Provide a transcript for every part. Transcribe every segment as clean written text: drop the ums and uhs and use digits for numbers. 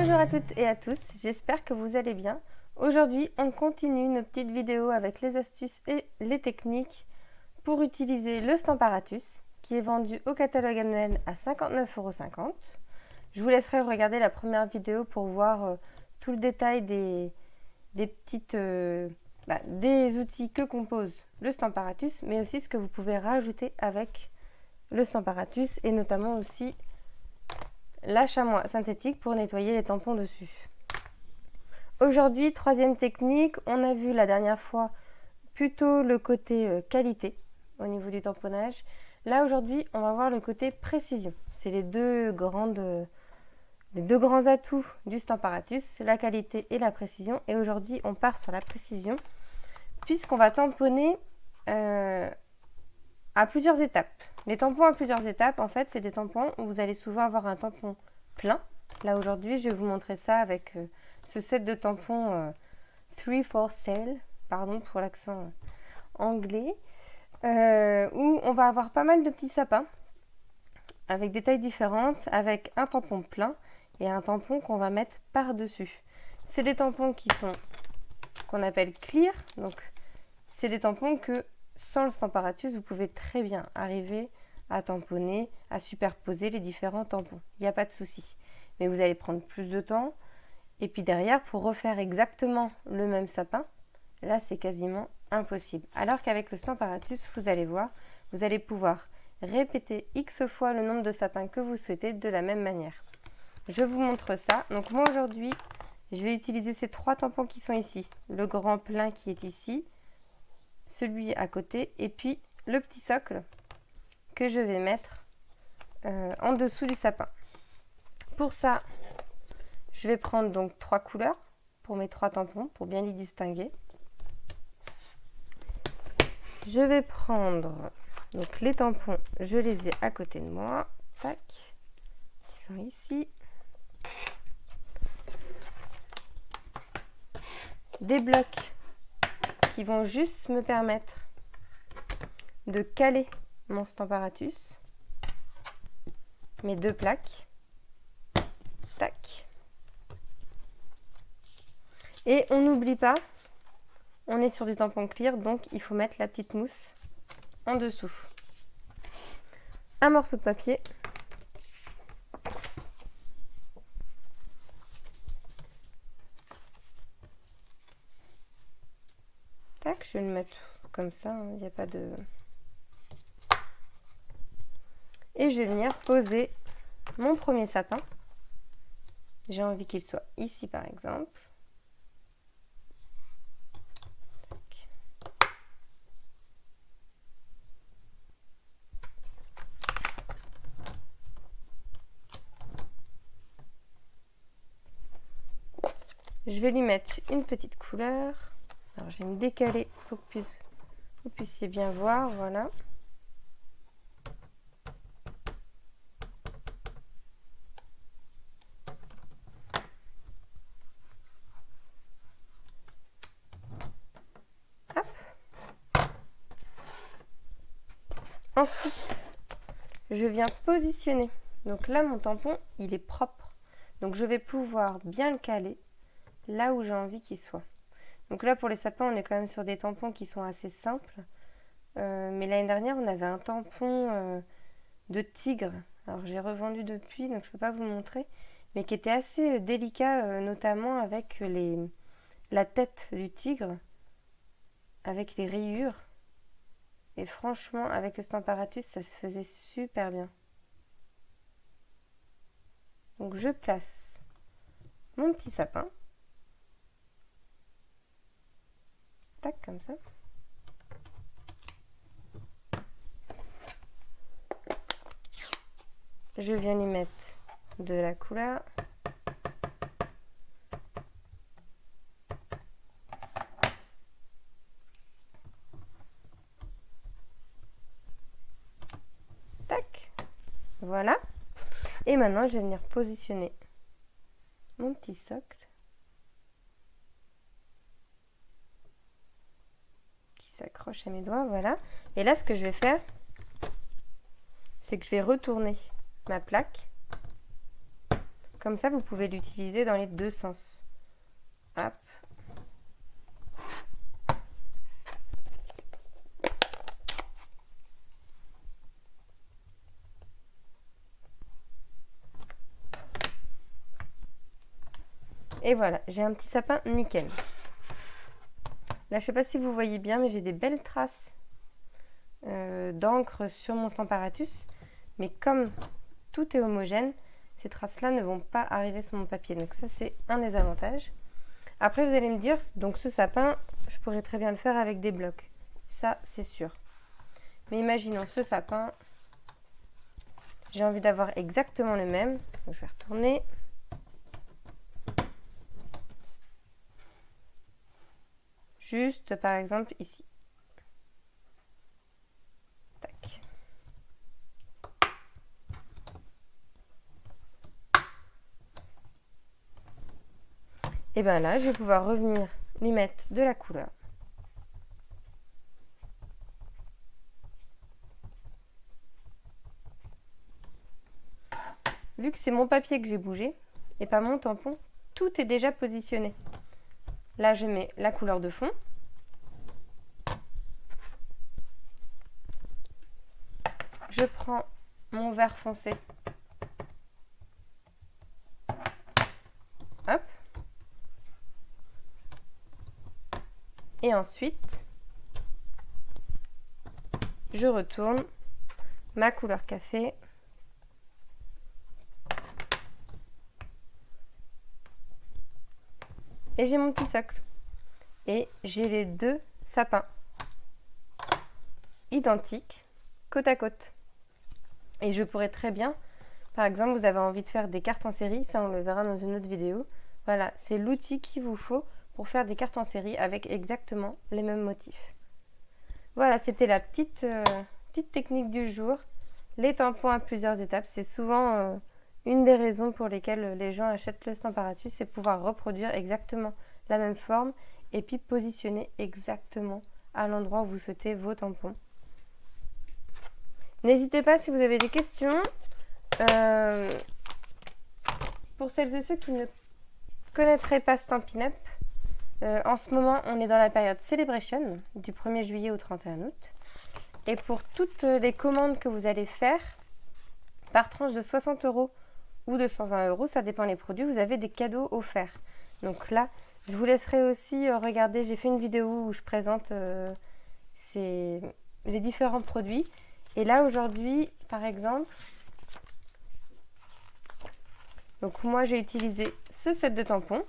Bonjour à toutes et à tous, j'espère que vous allez bien. Aujourd'hui, on continue nos petites vidéos avec les astuces et les techniques pour utiliser le Stamparatus qui est vendu au catalogue annuel à 59,50 €. Je vous laisserai regarder la première vidéo pour voir tout le détail des outils que compose le Stamparatus, mais aussi ce que vous pouvez rajouter avec le Stamparatus et notamment aussi la chamois synthétique pour nettoyer les tampons dessus. Aujourd'hui, troisième technique, on a vu la dernière fois plutôt le côté qualité au niveau du tamponnage. Là aujourd'hui, on va voir le côté précision. C'est les deux grands atouts du Stamparatus, la qualité et la précision. Et aujourd'hui, on part sur la précision puisqu'on va tamponner à plusieurs étapes. Les tampons à plusieurs étapes, en fait, c'est des tampons où vous allez souvent avoir un tampon plein. Là, aujourd'hui, je vais vous montrer ça avec ce set de tampons 3 for Sale, pardon pour l'accent anglais, où on va avoir pas mal de petits sapins avec des tailles différentes, avec un tampon plein et un tampon qu'on va mettre par-dessus. C'est des tampons qu'on appelle clear, donc c'est des tampons que sans le Stamparatus, vous pouvez très bien arriver à tamponner, à superposer les différents tampons. Il n'y a pas de souci. Mais vous allez prendre plus de temps. Et puis derrière, pour refaire exactement le même sapin, là, c'est quasiment impossible. Alors qu'avec le Stamparatus, vous allez voir, vous allez pouvoir répéter X fois le nombre de sapins que vous souhaitez de la même manière. Je vous montre ça. Donc moi, aujourd'hui, je vais utiliser ces trois tampons qui sont ici. Le grand plein qui est ici, celui à côté et puis le petit socle que je vais mettre en dessous du sapin. Pour ça, je vais prendre donc 3 couleurs pour mes 3 tampons pour bien les distinguer. Je vais prendre donc les tampons, je les ai à côté de moi, tac, qui sont ici. Des blocs qui vont juste me permettre de caler mon Stamparatus, mes 2 plaques, tac. Et on n'oublie pas, on est sur du tampon clear, donc il faut mettre la petite mousse en dessous. Un morceau de papier. Tac, je vais le mettre comme ça, il n'y a pas de... Et je vais venir poser mon premier sapin. J'ai envie qu'il soit ici par exemple. Je vais lui mettre une petite couleur. Alors je vais me décaler pour que vous puissiez bien voir, voilà. Hop. Ensuite, je viens positionner. Donc là, mon tampon, il est propre. Donc je vais pouvoir bien le caler là où j'ai envie qu'il soit. Donc là, pour les sapins, on est quand même sur des tampons qui sont assez simples. Mais l'année dernière, on avait un tampon de tigre. Alors j'ai revendu depuis, donc je ne peux pas vous montrer. Mais qui était assez délicat, notamment avec la tête du tigre, avec les rayures. Et franchement, avec le Stamparatus, ça se faisait super bien. Donc je place mon petit sapin. Tac, comme ça. Je viens lui mettre de la couleur. Tac. Voilà. Et maintenant, je vais venir positionner mon petit socle qui s'accroche à mes doigts, voilà. Et là, ce que je vais faire, c'est que je vais retourner ma plaque Comme ça, vous pouvez l'utiliser dans les deux sens. Hop. Et voilà, j'ai un petit sapin nickel. Là, je ne sais pas si vous voyez bien, mais j'ai des belles traces d'encre sur mon Stamparatus. Mais comme tout est homogène, ces traces-là ne vont pas arriver sur mon papier. Donc ça, c'est un des avantages. Après, vous allez me dire, donc ce sapin, je pourrais très bien le faire avec des blocs. Ça, c'est sûr. Mais imaginons ce sapin. J'ai envie d'avoir exactement le même. Donc, je vais retourner. Juste, par exemple, ici. Tac. Et bien là, je vais pouvoir revenir lui mettre de la couleur. Vu que c'est mon papier que j'ai bougé et pas mon tampon, tout est déjà positionné. Là, je mets la couleur de fond. Je prends mon vert foncé. Hop. Et ensuite, je retourne ma couleur café. Et j'ai mon petit socle. Et j'ai les deux sapins identiques, côte à côte. Et je pourrais très bien, par exemple, vous avez envie de faire des cartes en série, ça on le verra dans une autre vidéo. Voilà, c'est l'outil qu'il vous faut pour faire des cartes en série avec exactement les mêmes motifs. Voilà, c'était la petite technique du jour. Les tampons à plusieurs étapes, c'est souvent une des raisons pour lesquelles les gens achètent le Stamparatus, c'est pouvoir reproduire exactement la même forme et puis positionner exactement à l'endroit où vous souhaitez vos tampons. N'hésitez pas si vous avez des questions. Pour celles et ceux qui ne connaîtraient pas Stampin' Up, en ce moment, on est dans la période Celebration, du 1er juillet au 31 août. Et pour toutes les commandes que vous allez faire, par tranche de 60 € ou de 120 €, ça dépend des produits, vous avez des cadeaux offerts. Donc là, je vous laisserai aussi regarder, j'ai fait une vidéo où je présente les différents produits. Et là, aujourd'hui, par exemple, donc moi, j'ai utilisé ce set de tampons.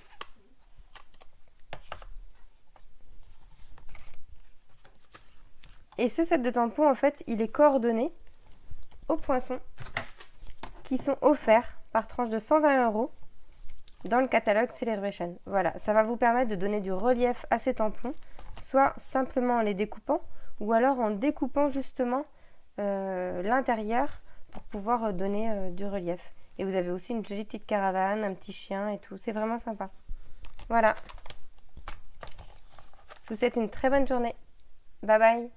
Et ce set de tampons, en fait, il est coordonné aux poinçons qui sont offerts par tranche de 120 € dans le catalogue Celebration. Voilà, ça va vous permettre de donner du relief à ces tampons, soit simplement en les découpant, ou alors en découpant justement l'intérieur pour pouvoir donner du relief. Et vous avez aussi une jolie petite caravane, un petit chien et tout, c'est vraiment sympa. Voilà. Je vous souhaite une très bonne journée. Bye bye.